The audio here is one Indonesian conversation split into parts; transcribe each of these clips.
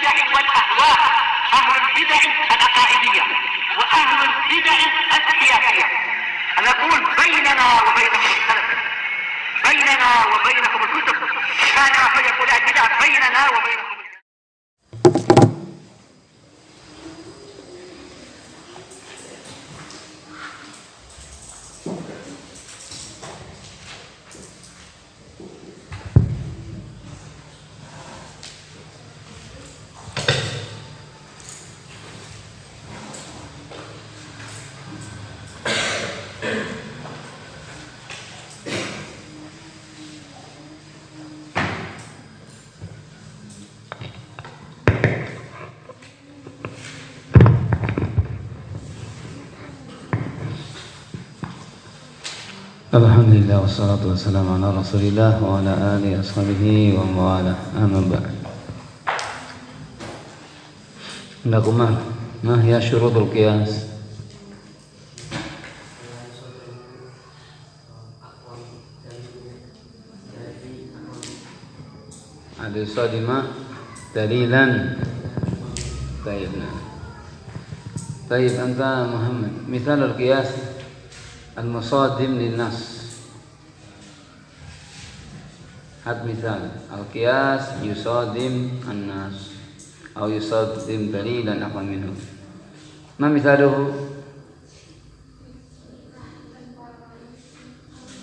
البدع والأهواء، أهل البدع العقائدية وأهل البدع السياسية. نقول بيننا وبينكم السلف، بيننا وبينكم الكتب، كان فيقول البدع بيننا وبينكم. Alhamdulillah wassalatu wassalamu ala Rasulillah wa ala alihi ashabihi wa mawala. Amma ba'd. Nakumah ma hiya syurutul qiyas? Ada sadima dalilan. Baiklah. Baik, anta Muhammad. Misal al-qiyas المصادم للنص. هات مثال القياس يصادم النص أو يصادم دليلا أقوى منه. ما مثاله؟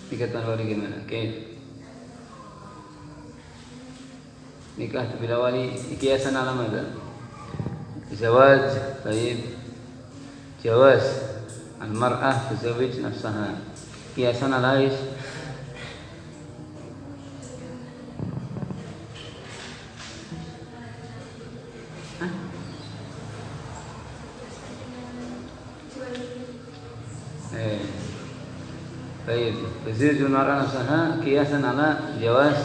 dikatakan wali gimana? Kaif? Nikah bila wali kiasan ala mada? Zawaj, طيب جواز المرأة تزوج نفسها قياسا على ايش؟ طيب تزوج المرأة نفسها قياسا على جواز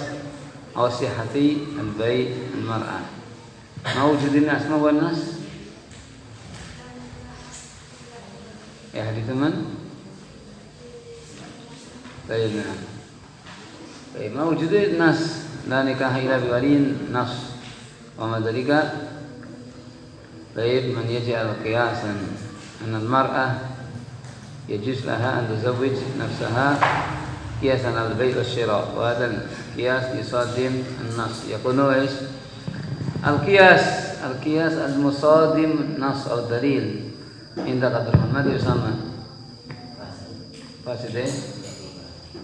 أو صحة البيع المرأة. موجود الناس ما هو الناس؟ يا حديث من؟ طيب نعم. طيب موجود الناس لا نكاح إلا بولي نص وما ذلك. طيب من يجعل قياسا أن المرأة يجوز لها أن تزوج نفسها قياسا على البيع والشراء، وهذا القياس يصادم النص. يقول ايش؟ القياس المصادم نص أو دليل عند قدر ماذا يسمى؟ فاسد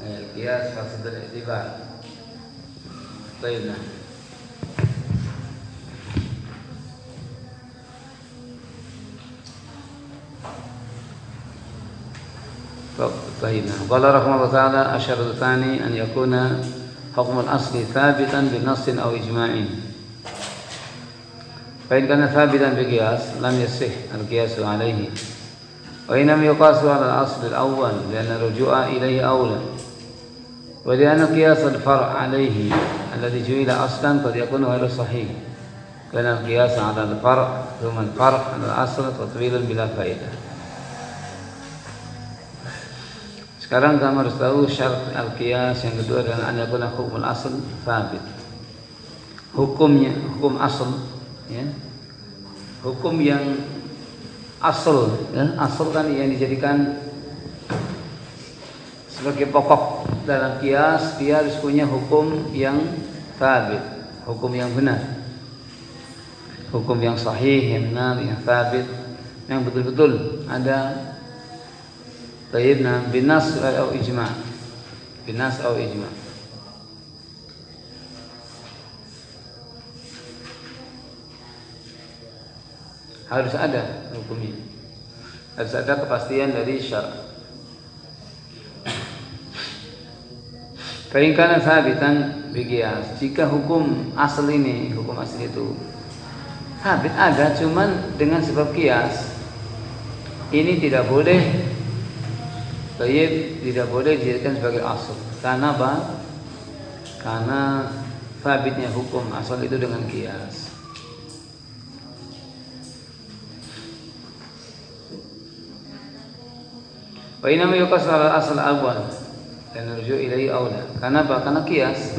القياس فاسد الاعتبار. طيب نعم. طيب نعم. قال رحمه الله تعالى الشرط الثاني أن يكون حكم الأصل ثابتا بنص أو إجماع. فإن كان ثابتا بقياس لم يصح القياس عليه، وإنما يقاس على الأصل الأول لأن الرجوع إليه أولى، ولأن قياس الفرع عليه الذي جعل أصلا قد يكون غير صحيح، لأن القياس على الفرع ثم الفرع على الأصل تطويل بلا فائدة. Sekarang kamu harus tahu syarat al-qiyas yang kedua adalah an yakuna hukmul asl thabit. Hukumnya, hukum asal, ya. Hukum yang asal, ya. Asal kan yang dijadikan sebagai pokok dalam qiyas, dia harus punya hukum yang thabit, hukum yang benar, hukum yang sahih, yang benar, yang thabit, yang betul-betul ada. Tayyibna binas atau ijma', binas atau ijma'. Harus ada hukumnya, harus ada kepastian dari syara'. Kain-kain sabitan biqiyas. Jika hukum asal ini, hukum asal itu sabit ada, cuman dengan sebab qiyas, ini tidak boleh. Tayyib, tidak boleh dijadikan sebagai asal. Karena apa? Karena sabitnya hukum asal itu dengan qiyas. Wa inama yuqas ala asal awal dan rujuk ilaihi aula. Karena apa? Karena qiyas.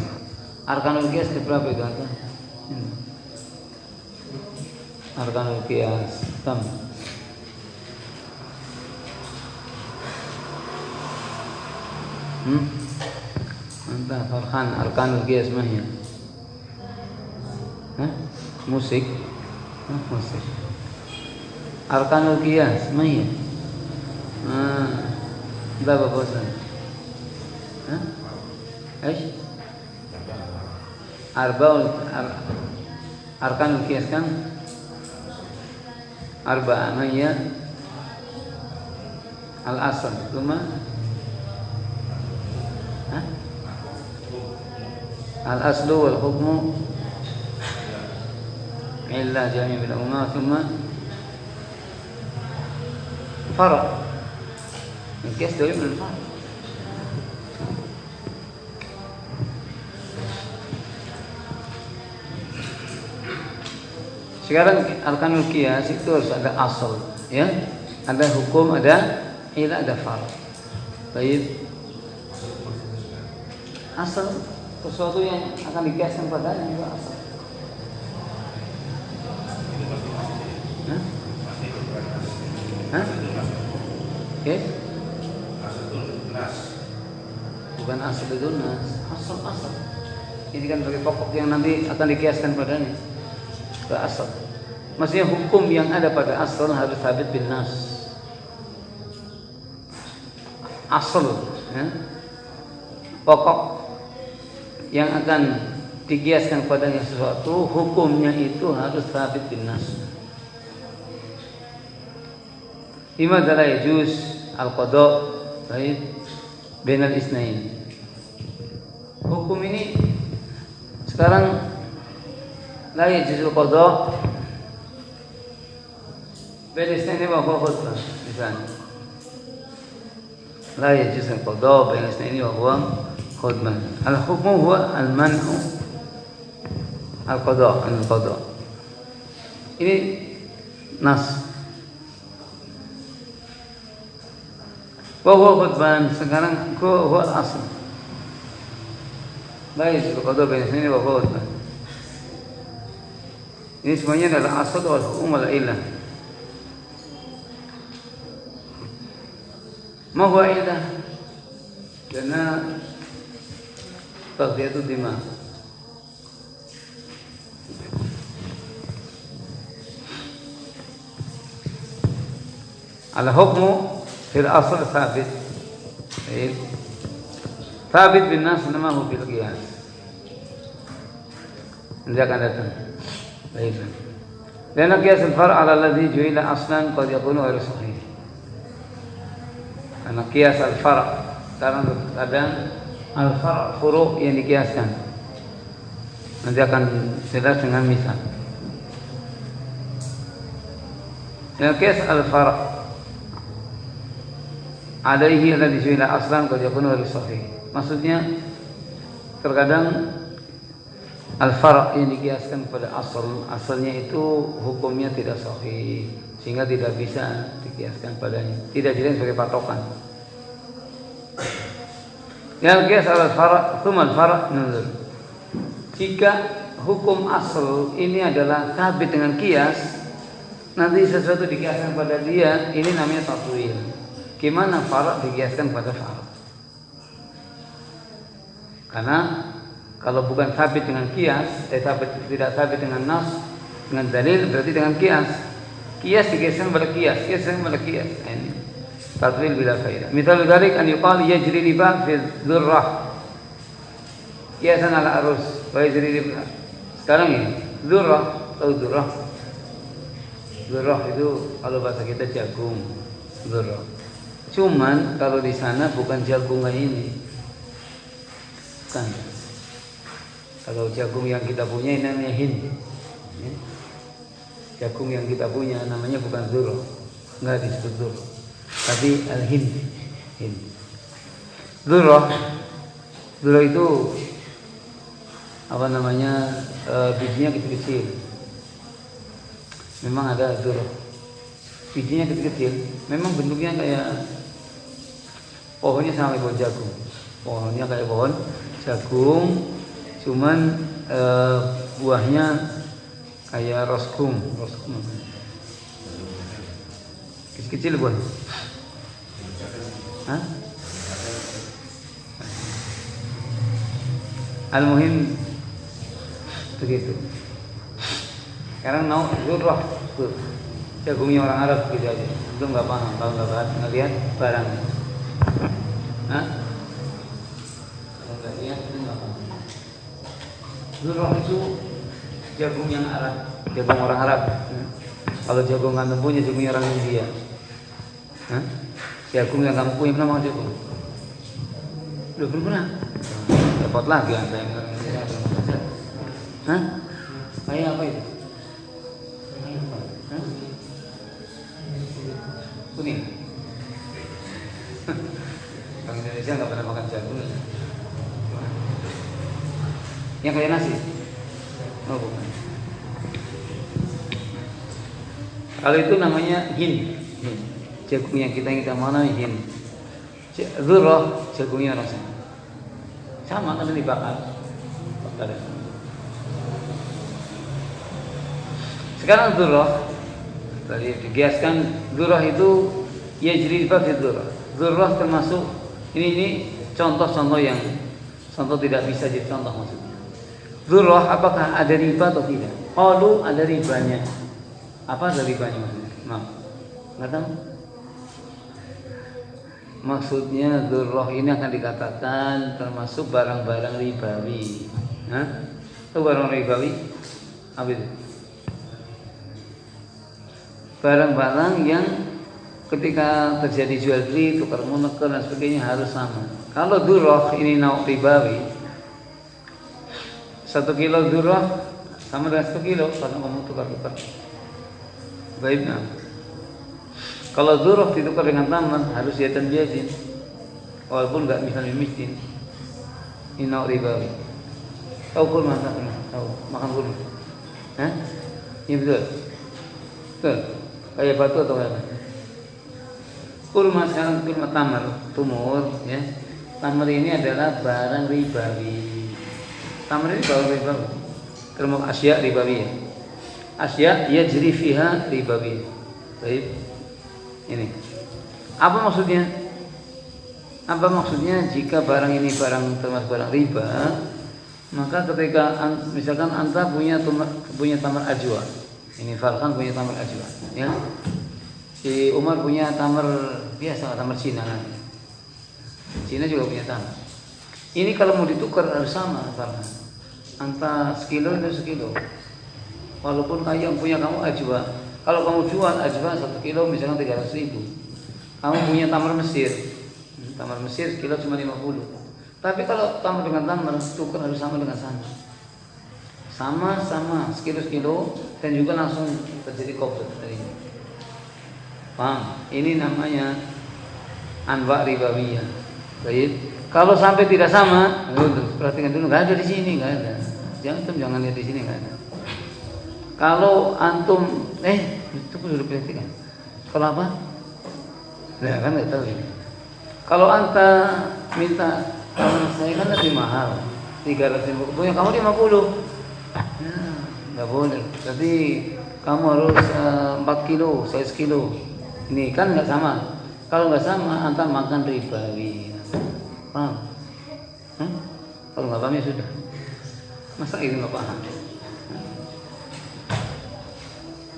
Arkanul qiyas berapa itu? arkanul qiyas. Tam. Anta Farhan arkanul qiyas mahya. Musik. Musik. Arkanul qiyas mahya. Berapa bosan? ايش؟ أركان القياس كم؟ 4 ما هي؟ الأصل ثم الأصل والحكم إلا جميع بالأمة ثم فرع القياس دليل من الفرع. Sekarang arkanul qiyas itu harus ada asal, ya, ada hukum, ada ilah, ada far. Baik, asal sesuatu yang akan dikiaskan padanya juga asal. Oke? Bukan asal itu nas, asal. Ini kan sebagai pokok yang nanti akan dikiaskan padanya. Asal. Maksudnya hukum yang ada pada asal harus sabit bin nas. Asal, ya, pokok yang akan dikiaskan padanya sesuatu, hukumnya itu harus sabit bin nas. Lima adalah yajuz al-qada baik bainal isnain. Hukum ini sekarang la yajuz al-qada bain isnain wa huwa khutbah. Misalnya la yajuz al-qada bain isnain wa huwa khutbah. Al-hukmu huwa al-man'u al-qada al-qada. Ini nas. Wa huwa khutbah, sekarang huwa al-asl. La yajuz al-qada bain isnain wa huwa khutbah. Ini semuanya adalah asal wal hukum wal ilah. Ma huwa ilah? Karena taghdiyatu dima. Al hukmu fil asl thabit. Thabit bin nas namahu bil qiyas. Nanti akan datang. Karena qiyas al-far' ala alladhi ju'ila aslan qad yakunu ghairu sahih. Karena qiyas al-far' kadang al-far' furu' yang dikiaskan. Nanti akan jelas dengan misal. Dan qiyas al-far' alaihi alladhi ju'ila aslan qad yakunu ghairu sahih. Maksudnya terkadang al-far' yang dikiaskan pada asalnya itu hukumnya tidak sahih, sehingga tidak bisa dikiaskan padanya, tidak jadi sebagai patokan. Yang qiyas al-far' tsumma al-far' nuzul. Jika hukum asal ini adalah tabit dengan qiyas, nanti sesuatu dikiaskan pada dia, ini namanya tatwil. Gimana far' dikiaskan pada far'? Karena kalau bukan sabit dengan kias, tidak sabit dengan nas, dengan dalil, berarti dengan kias. Kias dikiaskan pada kias, kiaskan pada kias. Ini tatwil bila faedah. Misal dzalik an yuqal yajri riba fi dzurrah. Kiasan ala arus, wa yajri riba. Sekarang ini dzurrah, tahu dzurrah? Dzurrah itu kalau bahasa kita jagung, dzurrah. Cuman kalau di sana bukan jagung kayak ini. Bukan. Kalau jagung yang kita punya ini namanya hind. Jagung yang kita punya namanya bukan dzurrah, enggak disebut dzurrah, tapi al-hind. Dzurrah itu apa namanya, bijinya kecil-kecil. Memang ada dzurrah, bijinya kecil-kecil. Memang bentuknya kayak pohonnya sama kayak pohon jagung. Pohonnya kayak pohon jagung. Cuman buahnya Kayak roskum. Kecil-kecil buat. Hah? Al-muhim begitu. Sekarang mau zurrah tuh. Jagungnya orang Arab gitu aja. Itu nggak paham, kalau nggak ngelihat barang. Hah? Kalau nggak lihat itu nggak paham. Zurrah itu jagung yang Arab, jagung orang Arab. Kalau jagung nggak punya, jagungnya orang India. Hah? Jagung yang kamu punya pernah makan jagung? Belum pernah. Dapat lagi anda yang orang India. Hah? Kayak apa itu? Hah? Kuning. Orang Indonesia nggak pernah makan jagung. Yang kayak nasi? Oh bukan. Kalau itu namanya hin. Jagung yang kita mana hin. Zurrah jagungnya rasa. Sama kan dibakar. Sekarang zurrah tadi digiaskan zurrah itu yajri bab zurrah. Zurrah termasuk ini contoh-contoh yang contoh tidak bisa jadi contoh maksudnya. Zurrah apakah ada riba atau tidak? Qalu ada ribanya. Apa ada ribanya maksudnya? Maaf. Enggak tahu. Maksudnya zurrah ini akan dikatakan termasuk barang-barang ribawi. Hah? Itu barang ribawi? Apa itu? Barang-barang yang ketika terjadi jual beli, tukar menukar dan sebagainya harus sama. Kalau zurrah ini nauk ribawi, 1 kilo zurrah sama dengan 1 kilo kalau kamu tukar-tukar. Baik, nah. Kalau zurrah ditukar dengan tamar harus yadan biadin, walaupun nggak misalnya miskin. Ini nauk ribawi. Tahu kurma tak pernah? Tahu makan kurma? Hah? Iya betul. Betul. Kayak batu atau apa? Kurma sekarang kurma tamar, tumur, ya. Tamar ini adalah barang ribawi. Tamar ini barang ribawi. Termasuk asya ribawi. Asya yajri fiha ribawi. Baik. Ini. Apa maksudnya? Apa maksudnya jika barang ini barang termasuk barang riba, maka ketika misalkan anta punya tamar ajwa. Ini Farhan punya tamar ajwa, ya. Si Umar punya tamar biasa, tamar Cina kan. Cina juga punya tamar. Ini kalau mau ditukar harus sama Farhan. Anta sekilo itu sekilo. Walaupun yang punya kamu ajwa. Kalau kamu jual ajwa 1 kilo misalkan 300.000. Kamu punya tamar Mesir. Tamar Mesir sekilo cuma 50. Tapi kalau tamar dengan tamar tukar harus sama dengan sama. Sama-sama sekilo dan juga langsung terjadi qabd tadinya. Paham? Ini namanya anwa ribawiyah. Baik. Kalau sampai tidak sama, perhatikan dulu, enggak ada di sini, enggak ada. Jangan lihat di sini, enggak ada. Kalau antum itu sudah perhatikan. Kalau apa? Nah, kan enggak tahu ini. Kalau anta minta saya kan lebih mahal 300.000, punya kamu 50. Nah, nggak boleh. Jadi kamu harus 4 kilo, saya 1 kilo. Ini kan nggak sama. Kalau nggak sama, anta makan ribawi. Paham? Kalau nggak paham ya sudah. Masa itu nggak paham?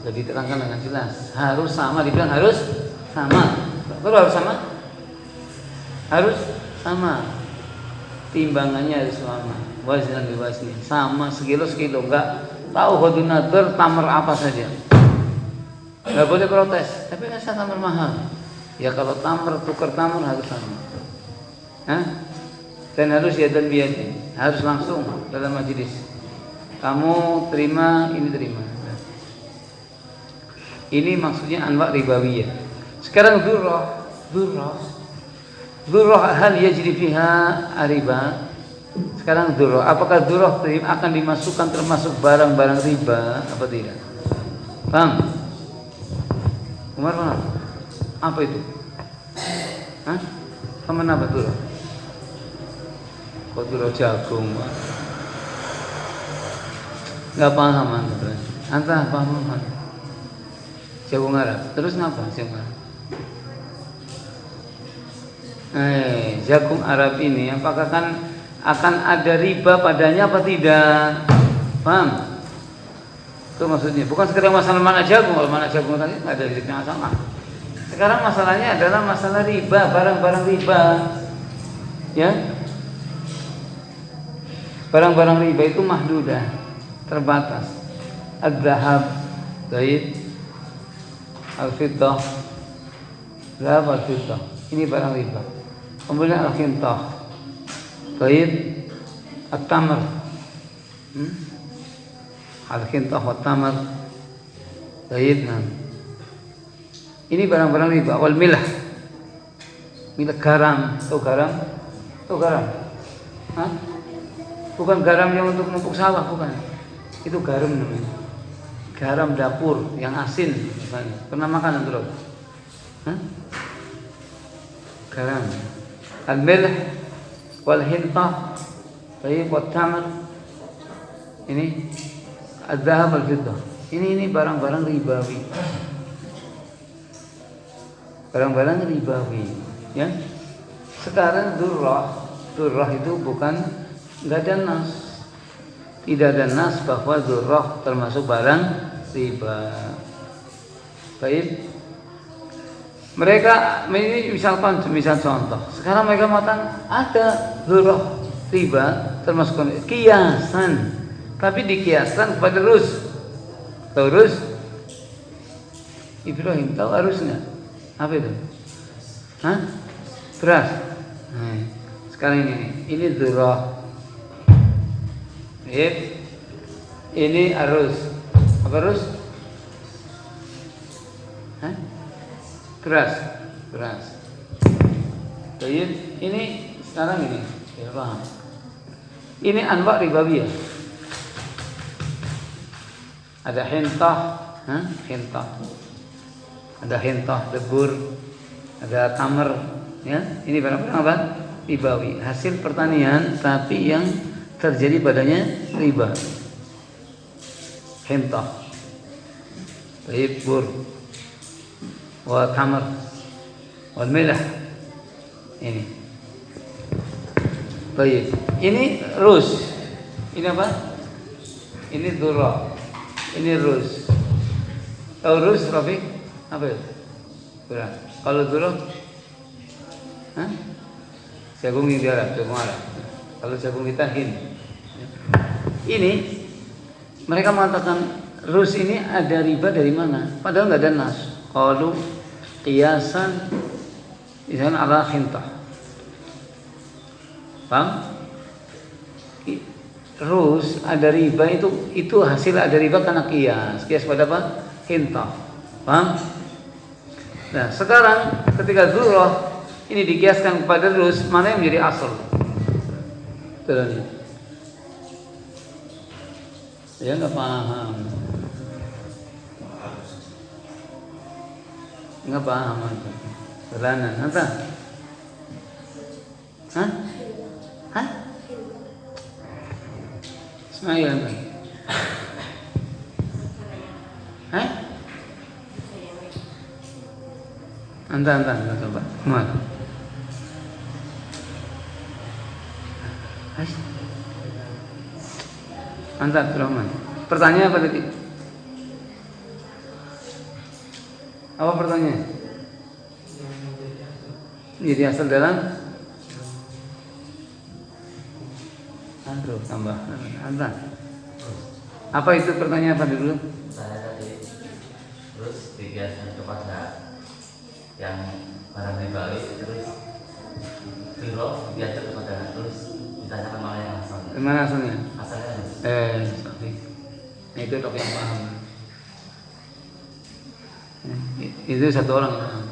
Lebih terangkan dengan jelas. Harus sama, dibilang harus sama. Kalau harus sama? Harus sama. Timbangannya harus sama. Waznan biwazni. Sama sekilo, enggak tahu hodun nadar tamar apa saja. Enggak boleh protes. Tapi kan saya tamar mahal. Ya kalau tamar tukar tamar harus sama. Hah? Dan harus yadan biyadin. Harus langsung dalam majelis. Kamu terima, ini terima. Ini maksudnya anwa ribawiyah. Sekarang dzurrah hal yajri fiha riba. Sekarang dzurrah, apakah dzurrah akan dimasukkan termasuk barang-barang riba apa tidak? Paham? Umar paham? Apa itu? Hah? Kemana apa dzurrah? Kok dzurrah jagung? Enggak paham anda. Anta paham? Jagung Arab. Terus ngapa jagung Arab? Jagung Arab ini apakah akan ada riba padanya apa tidak? Paham? Itu maksudnya. Bukan sekedar masalah mana jagung. Kalau mana jagung tadi nggak ada riziknya sama. Sekarang masalahnya adalah masalah riba, barang-barang riba. Ya. Barang-barang riba itu mahdudah, terbatas. Al-zahab, zaid, al-fiddah, zahab al-fiddah. Ini barang riba. Kemudian al-khintah, zaid, al-tamr. Al-khintah wa-tamr, zaid. Ini barang-barang riba. Wal milah. Milah garam. Tahu garam? Tahu garam? Hah? Bukan garam yang untuk menumpuk sawah, bukan. Itu garam namanya. Garam dapur yang asin misalnya. Pernah makan antum? Hah? Garam. Al-milh wal hintah, tayyib wat tamr. Ini az-zahab al-fiddah. Ini barang-barang ribawi. Barang-barang ribawi, ya. Sekarang durrah itu bukan, nggak ada nas, tidak ada nas bahwa durrah termasuk barang riba. Baik, mereka ini misal contoh. Sekarang mereka mengatakan ada durrah riba termasuk kiasan, tapi dikiaskan kepada rus. Tahu rus? Ibrahim tahu arus nggak? Apa itu? Hah? Beras. Nah, sekarang ini durrah. Ini arus. Apa arus? Hah? Beras. Baik, ini sekarang ini. Ya paham. Ini anwa' ribawiyah. Ada hintah, hintah. Ada hintah, debur, ada tamar, ya. Ini barang-barang apa? Ribawi, hasil pertanian tapi yang terjadi padanya riba. Hintah, debur, wa tamar, wal milah. Ini. Baik. Ini rus. Ini apa? Ini durrah. Ini rus. Tahu rus, Rafiq? Apa itu? Beras. Kalau durrah? Hah? Jagung yang di Arab, jagung Arab. Kalau jagung kita Hind. Ini mereka mengatakan rus ini ada riba dari mana? Padahal nggak ada nas. Qalu qiyasan misalnya ala khintah. Paham? Rus ada riba itu hasil ada riba karena kias pada apa? Khintah. Paham? Nah, sekarang ketika durrah ini dikiaskan kepada rus, mana yang menjadi asal? Terus ya nggak paham. Nggak paham antum. Belanan, apa? Hah? Ismail antum. Hah? Anta coba. Mana? Anta Abdurrahman. Pertanyaan apa tadi? Apa pertanyaan? Jadi asal dalam Aduh, tambah Anta. Apa itu pertanyaan apa dulu? Saya tadi terus dikiaskan kepada yang barang ribawi, terus durrah dikiaskan kepada terus ditanyakan mana yang asalnya. Mana asalnya? Asalnya itu dok yang paham. Itu satu orang.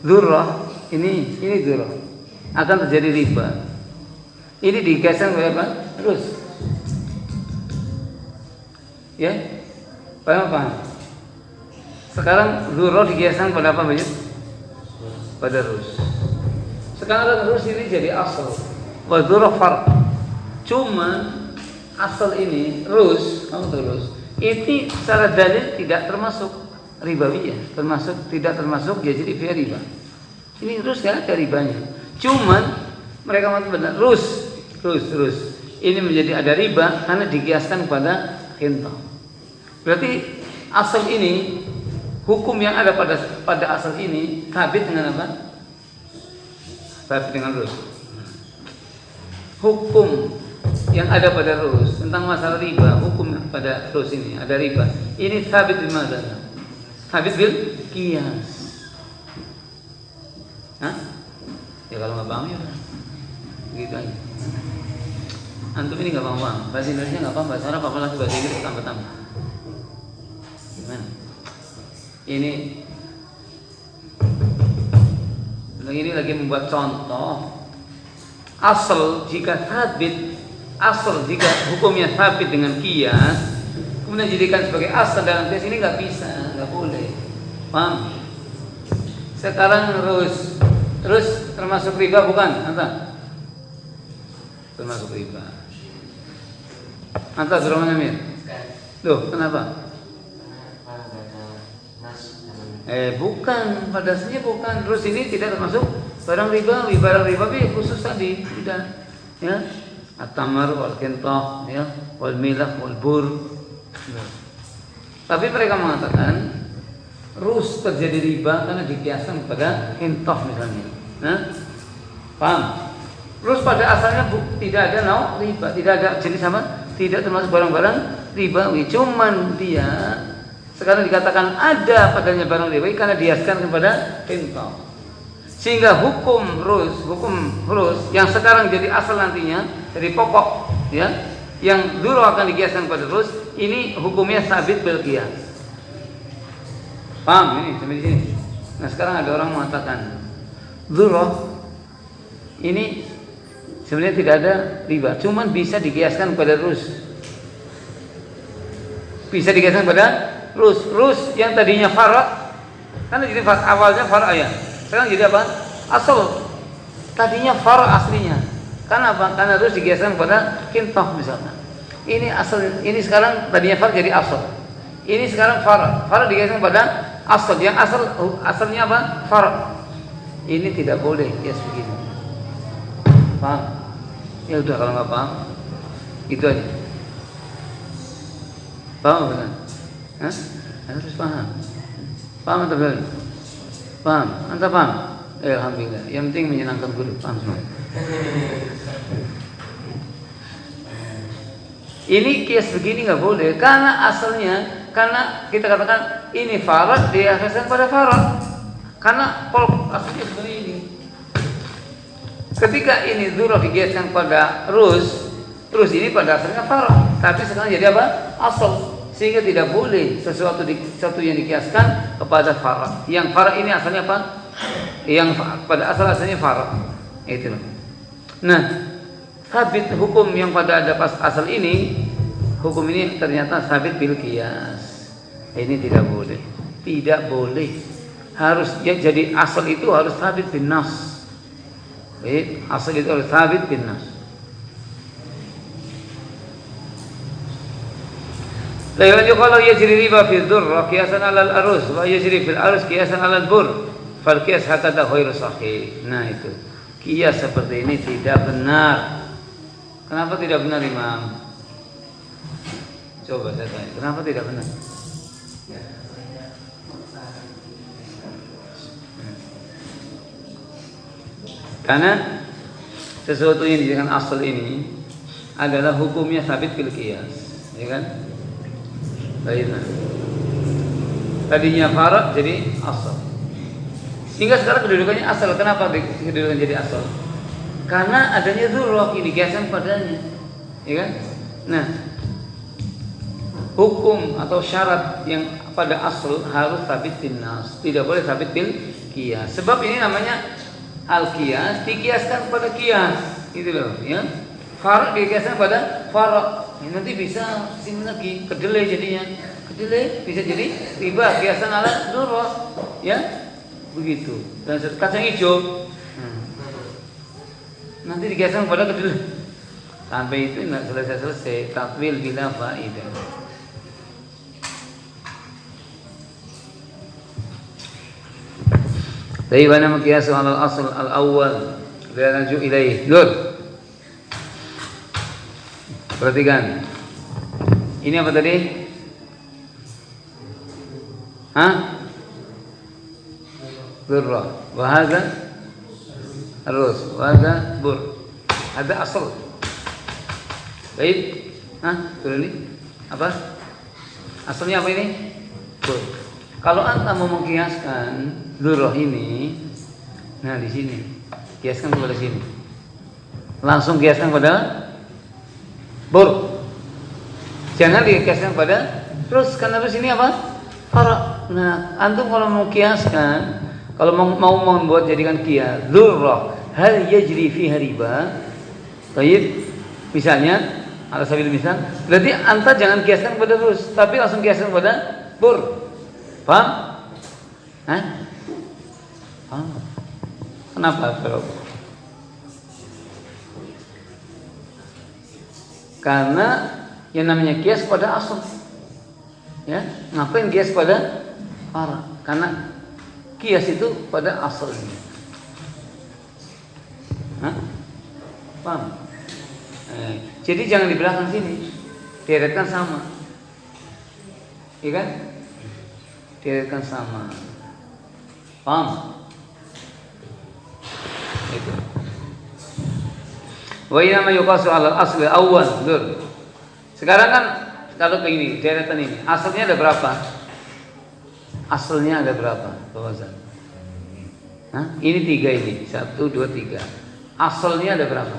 Durrah ini durrah akan terjadi riba. Ini dikiaskan kepada apa? Terus, ya, paham? Sekarang durrah dikiaskan pada apa banyak? Pada rus. Sekarang rus ini jadi asal. Wa durrah far. Cuma asal ini rus, kamu tahu rus, ini secara dalil tidak termasuk ribawiyah, tidak termasuk jadi via riba. Ini terus kan ada ribanya. Cuman mereka mengatakan benar, terus ini menjadi ada riba karena dikiaskan pada qintal. Berarti asal ini, hukum yang ada pada asal ini sabit dengan apa? Sabit dengan rus. Hukum yang ada pada rus tentang masalah riba, hukum pada rus ini ada riba. Ini sabit di mana? Sabit bil qiyas. Hah? Ya kalau nggak paham ya begitu aja. Antum ini nggak paham, bahasa Indonesia nggak paham, bahasa Arab apalagi bahasa Inggris tambah-tambah. Gimana? Ini lagi membuat contoh. Asal jika hukumnya sabit dengan qiyas, kemudian dijadikan sebagai asal dalam tes ini nggak bisa, nggak boleh. Paham? Sekarang terus termasuk riba bukan? Anta? Termasuk riba. Anta Abdurrahman Amir. Loh, kenapa? Bukan, pada dasarnya bukan. Terus ini tidak termasuk barang ribawi. Barang ribawi khusus tadi, tidak. Ya, at-tamar wal qintah, ya, wal milah wal bur. Tapi mereka mengatakan rus terjadi riba karena dikiaskan kepada qintah misalnya. Nah, paham? Terus pada asalnya tidak ada riba, tidak ada jenis apa? Tidak termasuk barang-barang ribawi. Cuman dia sekarang dikatakan ada padanya barang ribawi karena dikiaskan kepada qintah. Sehingga hukum rus yang sekarang jadi asal nantinya dari pokok, ya, yang dulu akan dikiaskan pada rus, ini hukumnya sabit bil qiyas. Paham ini sampai di sini. Nah, sekarang ada orang mengatakan dzurrah ini sebenarnya tidak ada riba, cuman bisa dikiaskan pada rus. Bisa dikiaskan pada rus yang tadinya fara, karena jadi awalnya fara ya. Sekarang jadi apa? Asal. Tadinya fara aslinya. Karena apa? Karena rus dikiaskan pada qintah misalnya. Ini asal, ini sekarang tadinya fara jadi asal. Ini sekarang fara dikiaskan pada asal. Yang asalnya apa? Fara. Ini tidak boleh kias begini. Paham? Ya udah kalau nggak paham, itu aja. Paham benar? Hah? Harus paham. Paham atau belum? Paham? Anda paham? Alhamdulillah. Yang penting menyenangkan guru. Paham semua. Ini kias begini nggak boleh karena asalnya, karena kita katakan ini farad dikiaskan pada farad. Karena pol aslinya seperti ini. Ketika ini dzurrah dikiaskan pada rus ini pada asalnya farad, tapi sekarang jadi apa? Asal. Sehingga tidak boleh sesuatu yang dikiaskan kepada farad. Yang farad ini asalnya apa? Yang pada asalnya farad. Itu. Nah, sabit hukum yang pada ada pas asal ini, hukum ini ternyata sabit bil qiyas. Ini tidak boleh. Tidak boleh. Harus ya, jadi asal itu harus sabit bin nas. Asal itu harus sabit bin nas. La yuqalu yajri riba fi dzurrah qiyasan 'ala al-arus wa yajri fil arus qiyasan 'ala al-bur. Fal qiyas hakada ghairu sahih. Nah itu. Qiyas seperti ini tidak benar. Kenapa tidak benar, Imam? Coba saya tanya, kenapa tidak benar? Karena sesuatu yang dijadikan asal ini adalah hukumnya sabit bil qiyas, ya kan? Baiklah. Tadinya farad jadi asal. Sehingga sekarang kedudukannya asal. Kenapa kedudukan jadi asal? Karena adanya dzurrah ini kiasan padanya, ya kan? Nah, hukum atau syarat yang pada asal harus sabit bin nas, tidak boleh sabit bil qiyas. Sebab ini namanya al-qiyas, dikiaskan pada qiyas, gitu loh, ya. Farad dikiaskan pada farad. Nanti bisa sini lagi kedelai jadinya. Kedelai bisa jadi riba kiasan ala dzurrah, ya. Begitu. Dan kacang hijau nanti dikiaskan pada kedelai. Sampai itu tidak selesai takwil bila faidah. Tapi mana makias al asal al awal dan raju ilaih. Nur. Perhatikan. Ini apa tadi? Hah? Durrah. Wa hadza arus. Wa hadza bur. Ada asal. Baik. Hah? Turun ini. Apa? Asalnya apa ini? Bur. Kalau anta mau mengkiaskan durrah ini, nah di sini, kiaskan kepada sini. Langsung kiaskan pada bur. Jangan dikiaskan pada terus, karena terus ini apa? Farak. Nah, antum kalau mau kiaskan, kalau mau membuat jadikan kias durrah, hal yajri fiha riba. Baik, misalnya ala sabil misal, berarti anta jangan kiaskan pada terus, tapi langsung kiaskan pada bur. Paham? Hah? Paham? Kenapa? Karena yang namanya kias pada asal. Ya, ngapain kias pada far'a? Karena kias itu pada asalnya. Hah? Paham? Jadi jangan di belakang sini, diadatkan sama. Iya kan? Diadatkan sama. Paham? Itu. Wa inna yuqasu 'ala al-asli awwal. Sekarang kan kalau ke ini, deretan ini, asalnya ada berapa? Asalnya ada berapa? Bawasan. Hah? Ini 3 ini. 1 2 3. Asalnya ada berapa?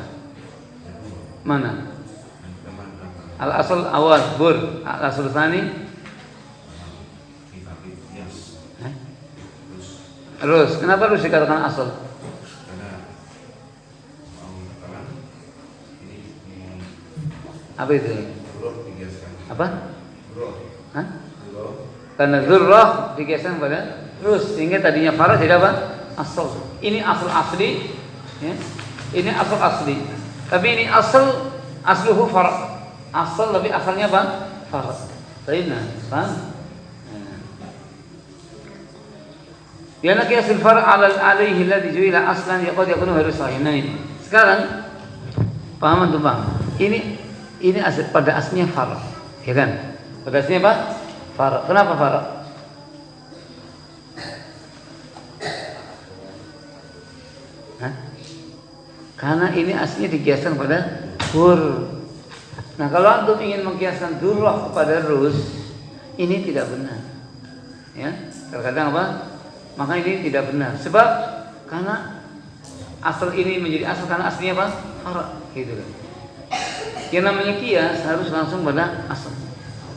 Mana? Al-asal awal bur, al-asal tsani. Terus, kenapa harus dikatakan asal? Apa itu? Apa? Hah? Karena dzurrah dikiaskan pada terus, sehingga tadinya far'a jadi apa? Asal. Ini asal asli, ya. Ini asal asli. Tapi ini asluhu far'a. Asal, lebih asalnya apa? Far'a. Baiklah, paham? Yana qiyasul far' 'ala alaihi alladhi ju'ila aslan yaqad yakunu harus sahihain. Sekarang paham antum paham? Ini pada aslinya far', ya kan? Pada aslinya apa? Far'. Kenapa far'? Hah? Karena ini aslinya dikiaskan pada bur. Nah, kalau antum ingin mengkiaskan durrah kepada rus, ini tidak benar. Ya, terkadang apa? Maka ini tidak benar. Sebab karena asal ini menjadi asal karena aslinya apa? Far', gitu kan. Yang namanya kias harus langsung pada asal.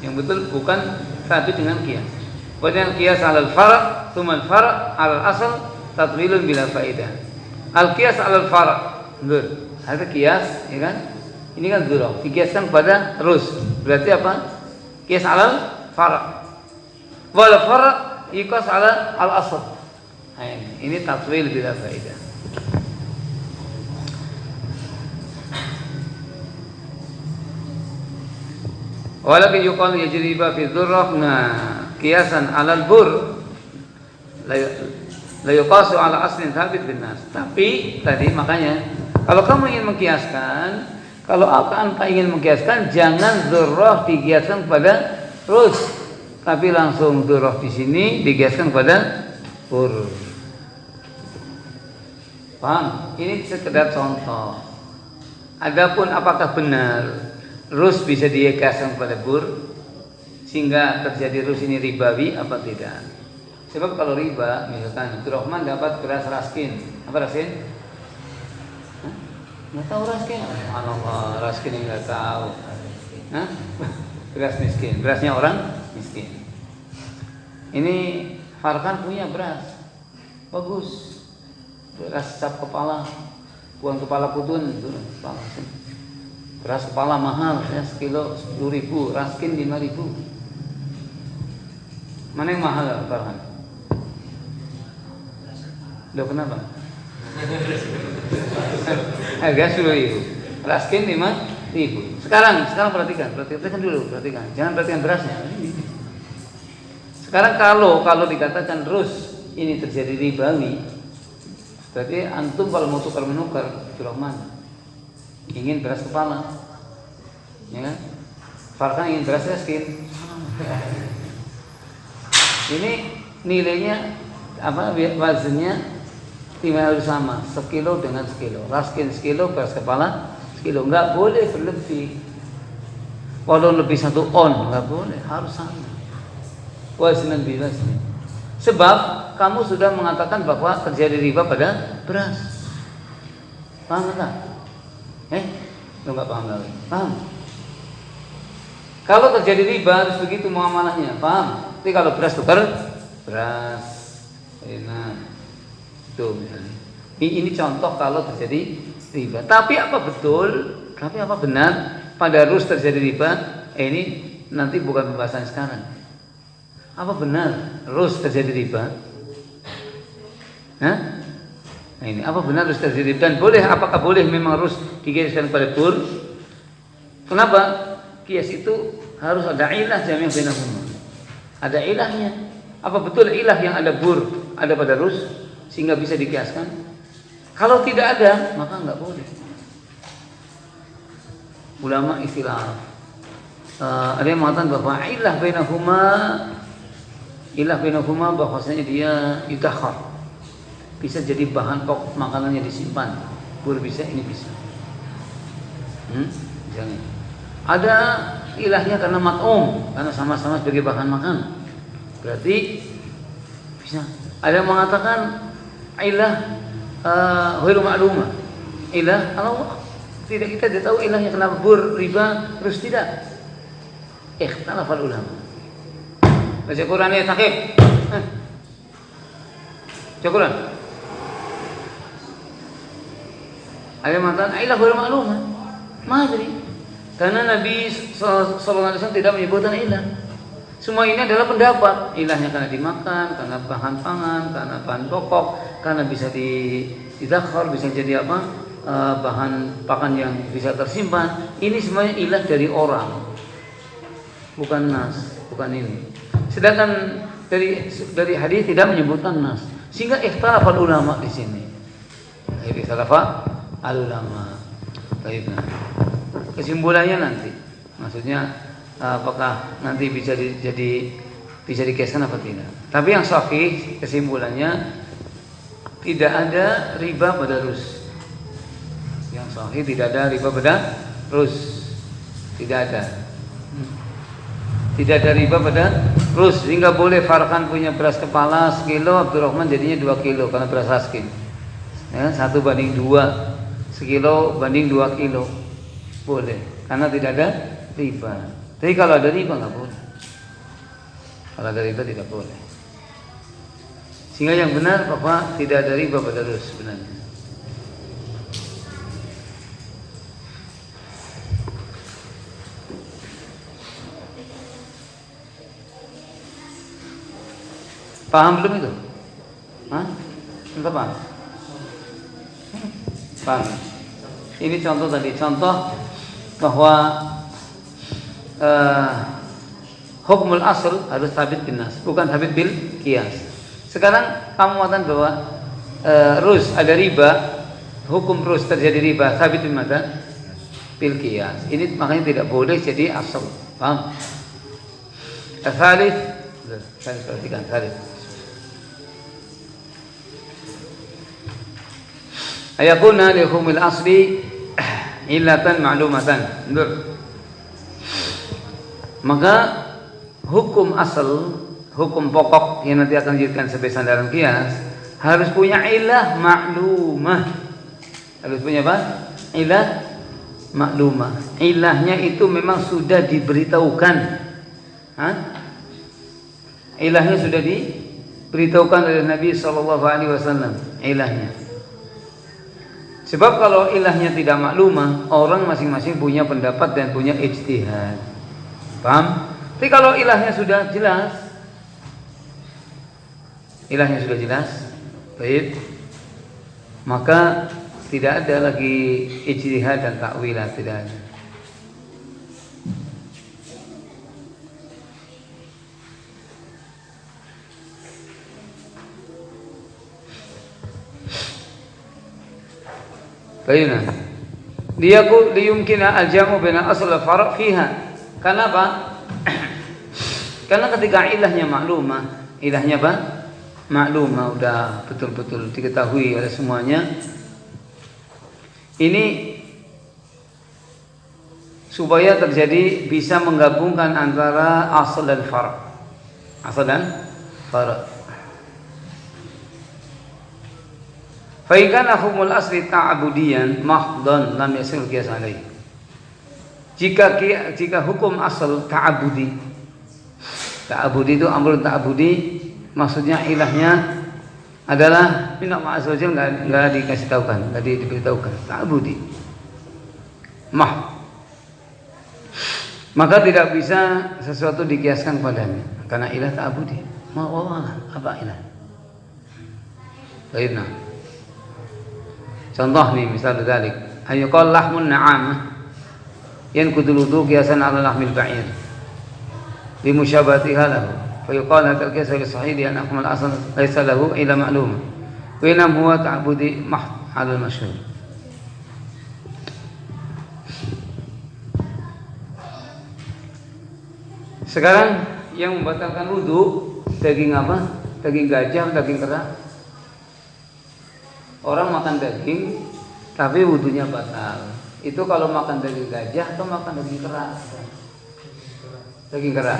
Yang betul bukan satu dengan kias. Padahal kias alal far', tsumma far' alal asal tatwilun bila faidah. Al kias alal far', betul. Ada kias, ya kan? Ini kan dzurrah, dikiaskan pada rus. Berarti apa? Kias alal far'. Wal far' iqas ala al-asl. Ini tatwil bila faedah. Walakin yuqal yajri fi dzurrah qiyasan 'ala al-bur la yuqasu 'ala aslin thabit bin nas. Tapi tadi makanya kalau kamu ingin mengkiaskan, kalau anta ingin mengkiaskan, jangan dzurrah dikiaskan pada rus, tapi langsung dzurrah di sini dikiaskan pada bur. Paham? Ini sekedar contoh. Adapun apakah benar rus bisa dikiaskan pada bur sehingga terjadi rus ini ribawi apa tidak? Sebab kalau riba, misalkan Abdurrahman dapat beras raskin. Apa raskin? Hah? Nggak tahu raskin? Allah, raskin yang nggak tahu. Hah? Beras miskin, berasnya orang miskin. Ini Farkan punya beras bagus, beras cap kepala, buang kepala putun itu, beras kepala mahal, ya, sekilo 10.000, raskin 5.000. Mana yang mahal Farkan? Loh kenapa? Harga 10.000, raskin 5.000. Sekarang perhatikan dulu, jangan perhatikan berasnya. Sekarang kalau dikatakan rus ini terjadi ribawi, Berarti antum kalau mau tukar menukar, Abdurrahman ingin beras kepala, ya kan? Farkan ingin beras reskin. Ini nilainya apa? Wazennya timah harus sama, sekilo dengan sekilo. Raskin sekilo, beras kepala sekilo. Nggak boleh berlebih. Walau lebih 1 on, nggak boleh, harus sama. Waznan bi wazni. Sebab kamu sudah mengatakan bahwa terjadi riba pada beras. Paham tak? Lu nggak paham lagi? Paham? Kalau terjadi riba harus begitu muamalahnya, paham? Tapi kalau beras tukar beras, enak. Itu misalnya. Ini contoh kalau terjadi riba. Tapi apa betul? Tapi apa benar pada rus terjadi riba? Ini nanti bukan pembahasan sekarang. Apa benar rus terjadi riba? Hah? Nah ini apa benar rus terjadi riba? Dan boleh, apakah boleh memang rus dikiaskan pada bur? Kenapa? Kias itu harus ada ilah jami' bainahuma. Ada ilahnya. Apa betul ilah yang ada bur ada pada rus sehingga bisa dikiaskan? Kalau tidak ada, maka enggak boleh. Ulama istilah ada yang mengatakan bahwa ilah bainahuma bahwasanya dia yudakhar, bisa jadi bahan pokok makanannya disimpan. Bur bisa, ini bisa. Jangan. Ada ilahnya karena mat'um, karena sama-sama sebagai bahan makan. Berarti bisa. Ada yang mengatakan ilah ghairu ma'lumah. Ilah Allah. Tidak, kita tidak tahu ilahnya kenapa bur riba terus tidak. Ikhtilafal ulama. Baca Quran ya Taqib. Baca Quran. Ada yang mengatakan ilah ghairu ma'lumah. Madri. Karena Nabi sallallahu alaihi wasallam tidak menyebutkan ilah. Semua ini adalah pendapat. Ilahnya karena dimakan, karena bahan pangan, karena bahan pokok, karena bisa didakhar, bisa jadi apa? Bahan pakan yang bisa tersimpan. Ini semuanya ilah dari orang, bukan nas, bukan ini. Sedangkan dari hadis tidak menyebutkan nas, sehingga ikhtilafal ulama di sini. Ikhtilafal ulama. Baik. Kesimpulannya nanti, maksudnya apakah nanti bisa dikeskan apa tidak? Tapi yang sahih kesimpulannya tidak ada riba pada rus. Yang sahih tidak ada riba pada rus. Tidak ada. Tidak ada riba pada rus. Sehingga boleh Farhan punya beras kepala sekilo, Abdurrahman jadinya 2 kilo karena beras raskin. Ya, 1 banding 2, sekilo banding 2 kilo. Boleh. Karena tidak ada riba. Tapi kalau ada riba nggak boleh. Kalau ada riba tidak boleh. Sehingga yang benar bahwa tidak ada riba pada rus sebenarnya. Paham belum itu? Hah? Entah paham? Paham? Ini contoh tadi, contoh bahwa hukmul asl harus sabit bin nas, bukan sabit bil qiyas. Sekarang kamu mengatakan bahwa rus ada riba, hukum rus terjadi riba, sabit bin mana? Bil qiyas. Ini makanya tidak boleh jadi asal. Paham? Al-thalith, saya perhatikan thalith. Ayakuna li hukmil asli illatan ma'lumatan. Maka hukum asal, hukum pokok yang nanti akan dijadikan sebagai sandaran qiyas harus punya ilah maklumah. Harus punya apa? Ilah maklumah. Ilahnya itu memang sudah diberitahukan. Ilahnya sudah diberitahukan oleh Nabi SAW. Ilahnya. Sebab kalau ilahnya tidak maklumah, orang masing-masing punya pendapat dan punya ijtihad. Paham? Tapi kalau ilahnya sudah jelas, baik, maka tidak ada lagi ijtihad dan takwilah, tidak ada. Baina. Liyumkina al-jam'u baina asl wal far' fiha. Karena apa? Karena ketika ilahnya maklumah, ilahnya apa? Maklumah, udah betul-betul diketahui oleh semuanya. Ini supaya terjadi bisa menggabungkan antara asal dan far'. Asal dan far'. Fa in kana hukmul asli ta'budiyan mahdhan lam yasil qiyas alaihi. Jika hukum asal ta'budi itu amrun ta'budi, maksudnya ilahnya adalah min Allah azza wajalla, enggak dikasih tahukan, enggak diberitahukan, ta'budi maka tidak bisa sesuatu dikiaskan padanya karena ilah ta'budi. Ma Allah apa ilah? Baiklah. Contoh nih, misal dzalik, ayyuqal lahmun na'amah yankudul wudu qiyasan 'ala lahmil ba'ir li musyabahatiha lahu fa yuqal hadha al-qiyas sahih li anna hukm al-asl laysa lahu ila ma'lum wa inma huwa ta'budi mahd 'ala al-mashhur. Sekarang yang membatalkan wudu daging apa? Daging gajah, daging kera. Orang makan daging tapi wudunya batal. Itu kalau makan daging gajah atau makan daging kera? Daging kera.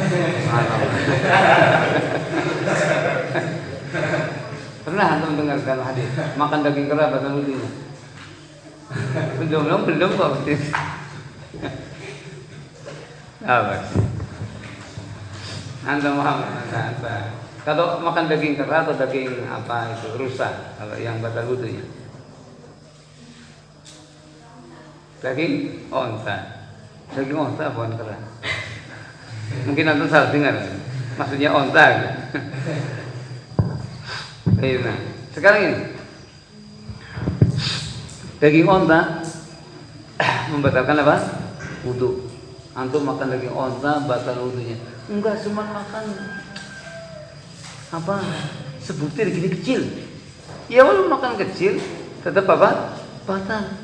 Pernah antum dengarkan hadis makan daging kera batal wudunya? Belum kok. Apa? Anda Muhammad, kalau makan daging kera atau daging apa itu rusak, kalau yang batal wudunya? Daging onta bukan kera. Mungkin antum salah dengar, maksudnya onta. Nah, sekarang ini daging onta membatalkan apa? Wudu. Antum makan daging onta batal wudunya? Enggak, cuma makan apa? Sebutir gini kecil. Ya walaupun makan kecil tetap apa? Batal.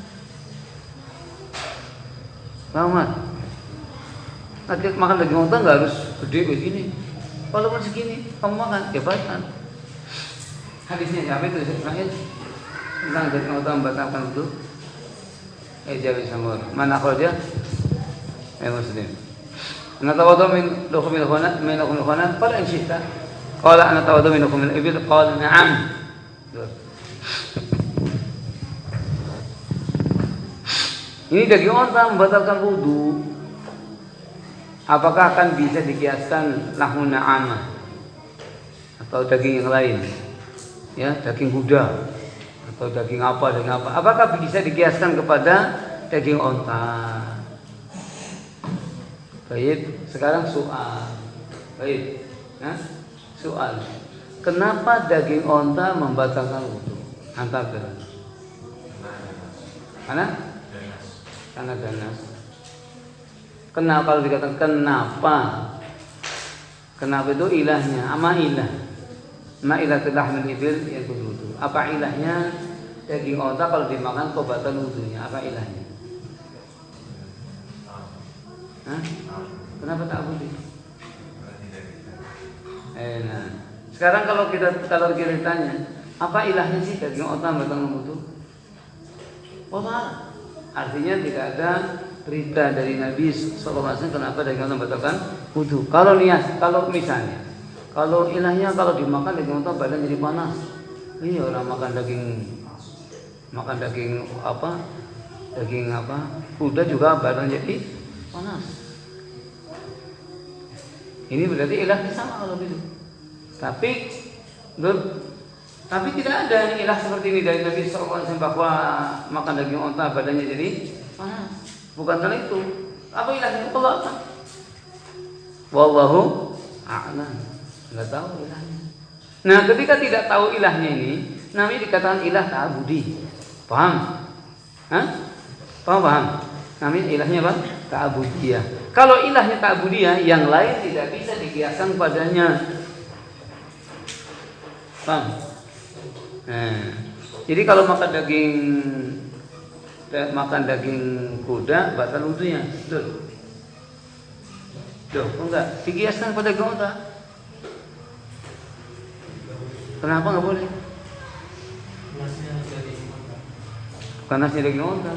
Paham kan? Makan daging onta enggak harus gede begini. Walaupun segini kamu makan, ya batal. Hadisnya siapa itu? Sahih tentang daging onta membatalkan wudu. Jawi Samur. Mana akhraja? Muslim. Ana tawadhu min luhumil khana qala in syi'ta. Qala ana tawadhu min luhumil ibil qala na'am. Ini daging onta membatalkan wudu. Apakah akan bisa dikiaskan lahmun na'amah atau daging yang lain? Ya, daging kuda atau daging apa? Apakah bisa dikiaskan kepada daging onta? Baik, sekarang soal. Baik, soal. Kenapa daging onta membatalkan wudu? Antar ke mana? Karena ganas. Kenapa kalau dikatakan kenapa? Kenapa itu ilahnya? Ama ilah. Ma ilah telah mengibil ya wudu. Apa ilahnya? Daging onta kalau dimakan kok batal wudunya? Apa ilahnya? Kenapa tak boleh? Nah, sekarang kalau kita tanya, apa ilahnya sih daging onta batal wudu? Allah. Artinya tidak ada berita dari Nabi SAW kenapa daging onta batalkan wudu. Kalau misalnya, kalau ilahnya kalau dimakan daging onta badan jadi panas. Ini orang makan daging apa? Daging apa? Kuda juga badan jadi panas. Ini berarti ilahnya sama kalau gitu. Tapi tidak ada ilah seperti ini dari Nabi SAW bahwa makan daging onta badannya jadi panas. Bukan karena itu. Apa ilahnya? Allah apa? Wallahu a'lam. Enggak tahu ilahnya. Nah, ketika tidak tahu ilahnya ini, namanya dikatakan ilah ta'budi. Paham? Paham? Namanya ilahnya apa? Ta'budiyah. Kalau ilahnya ta'budiyah, yang lain tidak bisa dikiaskan padanya. Paham? Nah, jadi kalau makan daging makan daging kuda batal wudunya. Betul. Tuh, enggak dikiaskan pada daging unta. Kenapa nggak boleh? Bukan nasi daging unta.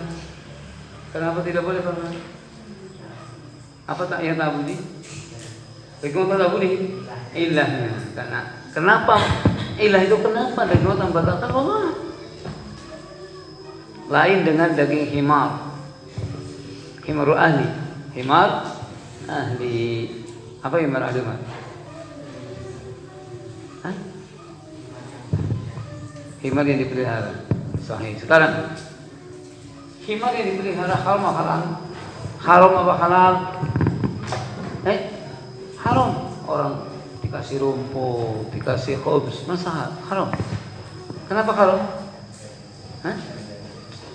Kenapa tidak boleh Pak? Apa tak ya tabudi? Daging unta tabudi? Ilahnya. Kenapa? Ilah itu kenapa daging unta batalkan Allah? Lain dengan daging himar. Himaru ahli. Himar ahli. Apa himar ahli Mas? Hah? Himar yang dipelihara. Sahih. Sekarang himar yang dipelihara haram apa halal? Haram apa halal? Haram. Orang dikasih rumput, dikasih khubz, masa haram? Kenapa haram? Hah?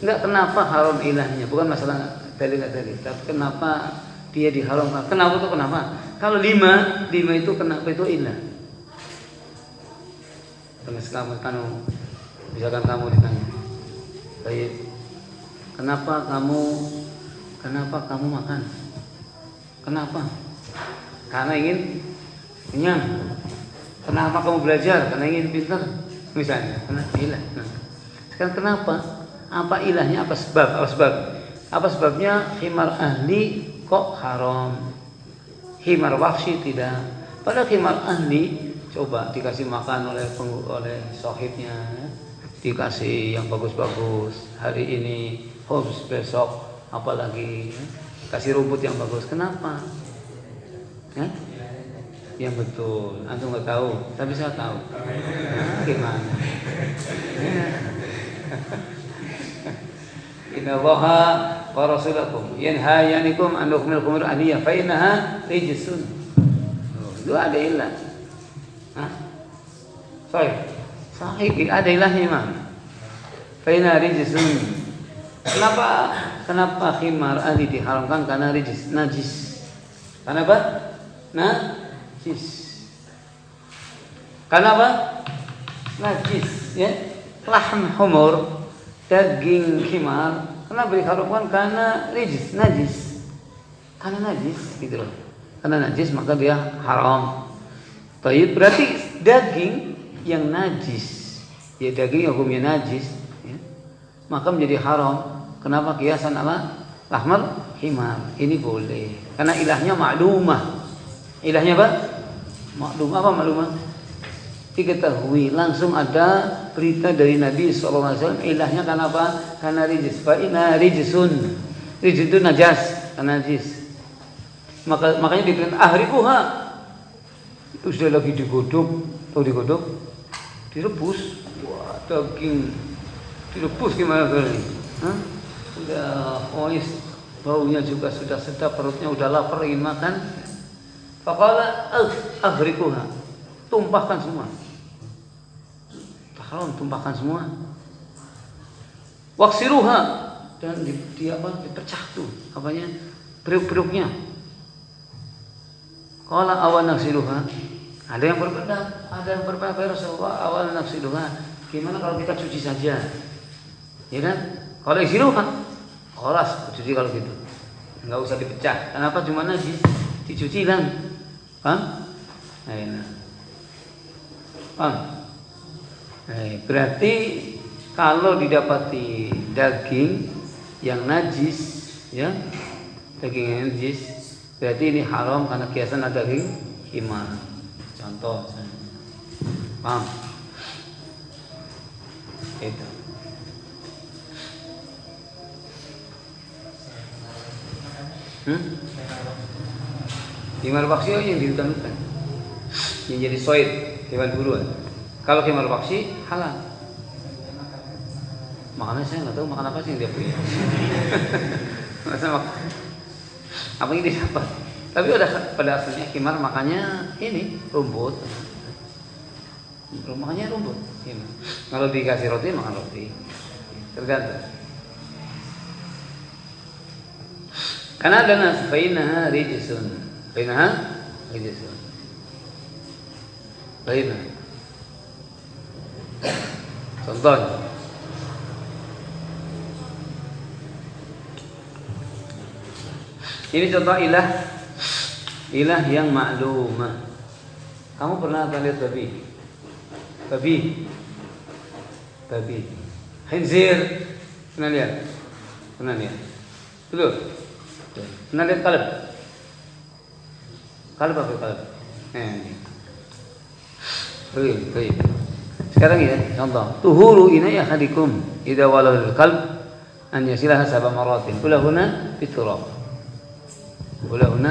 Enggak, kenapa haram ilahnya? Bukan masalah tadi enggak tadi, tapi kenapa dia diharamkan? Kenapa itu kenapa? Kalau lima itu kenapa itu ilah? Kamu misalkan kamu ditanya, baik, kenapa kamu makan? Kenapa? Karena ingin kenyang. Kenapa kamu belajar? Karena ingin pintar, misalnya. Kenapa ilah? Nah. Sekarang kenapa? Apa ilahnya? Apa sebab? Apa sebabnya himar ahli kok haram? Himar wahsy tidak. Padahal himar ahli coba dikasih makan oleh sahibnya, dikasih yang bagus-bagus. Hari ini khubz, besok apalagi kasih rumput yang bagus. Kenapa? Yang betul. Antum nggak tahu, tapi saya tahu. Gimana? Inna Allaha wa rasulakum yanhayanikum an nukhmil khumur aliyah fa innaha rijsun. Itu ada ilah. Sahih ada ilahnya Imam. Fa innaha rijsun. Kenapa khimar ahli diharamkan? Karena najis. Kenapa? Najis. Kenapa? Najis, ya. Lahm humur, daging khimar, kenapa diharamkan? Karena najis. Karena najis, gitu loh. Karena najis maka dia haram. Baik, berarti daging yang najis, ya daging yang hukumnya najis, ya, maka menjadi haram. Kenapa kiasan ala lahmar himar? Ini boleh. Karena ilahnya maklumah. Ilahnya apa? Maklumah. Apa maklumah? Diketahui langsung ada berita dari Nabi SAW. Ilahnya karena apa? Karena rijis. Fa inna rijsun. Rijis itu najas, karena najis. Makanya diperintah ahriquha. Itu sudah lagi digodok. Tahu digodok? Direbus. Wah, daging direbus gimana tadi? Udah baunya juga sudah sedap, perutnya udah lapar ingin makan. Faqala aghriquha. Tumpahkan semua. Haram, tumpahkan semua. Waksiruha, dan dipecah tuh apanya? Periuk-periuknya. Qala awan naksiruha. Ada yang berbeda ya Rasulullah, awal naksiruha. Gimana kalau kita cuci saja? Ya kan? Kalau isiruha, kholas cuci kalau gitu. Enggak usah dipecah. Kenapa? Cuma najis, dicuci hilang. Paham? Paham? Berarti kalau didapati daging yang najis, ya, daging yang najis, berarti ini haram karena kiasan ada daging himar. Contoh, paham? Itu. Himar wahsy yang dihutan-hutan, yang jadi soid, hewan buruan. Kalau himar wahsy halal. Makanya saya nggak tahu makan apa sih yang dia punya. Masa apa yang didapat? Tapi pada asalnya himar makanya ini rumput. Makanya rumput. Himar. Kalau dikasih roti makan roti. Tergantung. Karena ada nas bainaha rijsun. Bainaha rijsun. Bainaha. Contoh. Ini contoh ilah yang maklumah. Kamu pernah lihat babi, khinzir, pernah lihat? Betul. Pernah lihat kalb apa? Baik. Sekarang ya, contoh. Tuhuru inaya hadikum idza walal qalb an yasilaha sab'a maratin. Ulahuna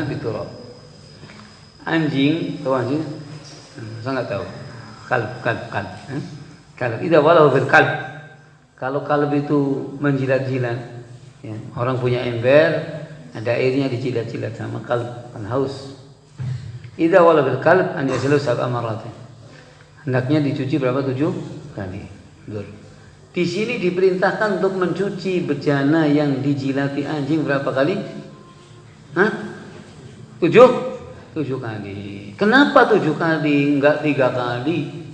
biturab. Anjing, tahu anjing? Saya enggak tahu. Kalb. Idza walau fil kalb. Kalau kalb itu menjilat-jilat, ya, orang punya ember, ada airnya dijilat-jilat sama kalb, kan haus. Idza walau fil kalb an yasilu sab'a maratin. Hendaknya dicuci berapa? 7 kali. Di sini diperintahkan untuk mencuci bejana yang dijilati anjing berapa kali? 7 kali. Kenapa 7 kali? Enggak 3 kali?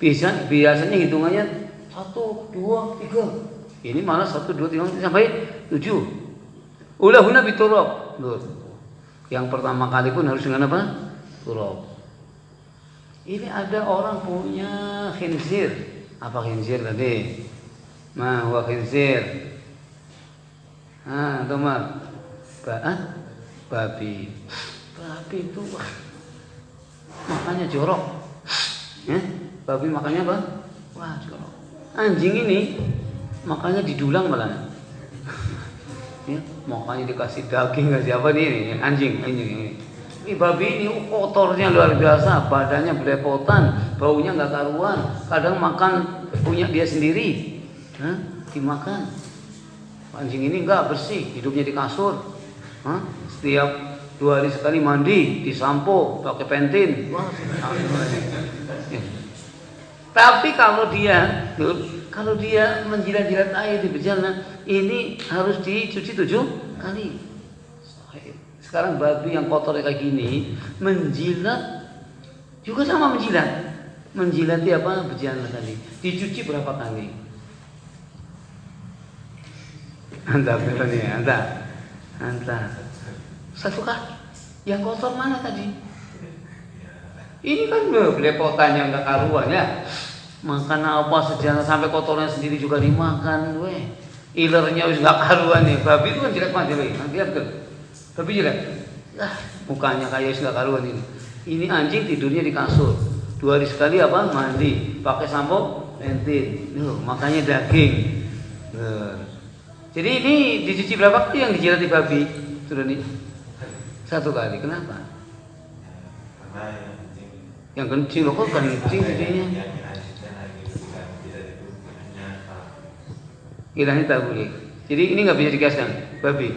Biasanya hitungannya 1, 2, 3. Ini malah 1, 2, 3 sampai 7. Ulahuna biturab. Yang pertama kali pun harus dengan apa? Turab. Ini ada orang punya khinzir. Apa khinzir tadi? Ma huwa khinzir. Tomar. Babi. Babi itu makannya jorok. Babi makannya apa? Wah, jorok. Anjing ini makannya didulang malah. Ya, makanya dikasih daging, kasih apa nih? Anjing ini. Ini babi ini kotornya luar biasa, badannya belepotan, baunya nggak karuan. Kadang makan punya dia sendiri, dimakan. Anjing ini nggak bersih, hidupnya di kasur. Setiap 2 hari sekali mandi, disampo, pakai pentin. Tapi kalau dia menjilat-jilat air di bejana, ini harus dicuci 7 kali. Sekarang babi yang kotor kayak gini menjilat juga sama menjilati apa? Bejana tadi. Dicuci berapa kali? Anda. 1 kali. Yang kotor mana tadi? Ini kan belepotan yang gak karuan ya. Makan apa sejarah sampai kotornya sendiri juga dimakan, ilernya wis gak karuan nih. Babi itu kan jilat mati lihat tuh. Babi jilat. Mukanya kayak wis gak karuan ini. Ini anjing tidurnya di kasur. 2 hari sekali apa? Mandi, pakai sampo, pentin. Makanya daging. Jadi ini dicuci berapa kali yang dijilati babi? Sudah nih. 1 kali. Kenapa? Yang kencing loh, kok kencing jadinya? Ilahnya tak boleh. Jadi ini nggak bisa dikasihkan babi.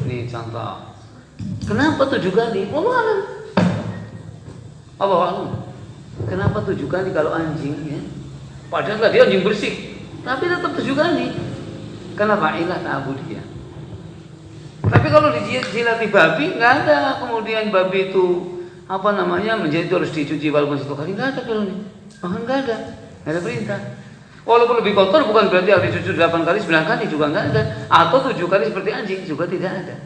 Ini contoh. Kenapa 7 kali? Allah alam. Kenapa 7 kali kalau anjing? Ya? Padahal dia anjing bersih, tapi tetap 7 kali. Kenapa? Ilah ta'budiyah. Tapi kalau dijilati babi nggak ada. Kemudian babi itu menjadi itu harus dicuci walaupun 1 kali, nggak ada kalau ini. Bahkan nggak ada perintah. Walaupun lebih kotor bukan berarti harus dicuci 8 kali, 9 kali juga nggak ada. Atau 7 kali seperti anjing juga tidak ada.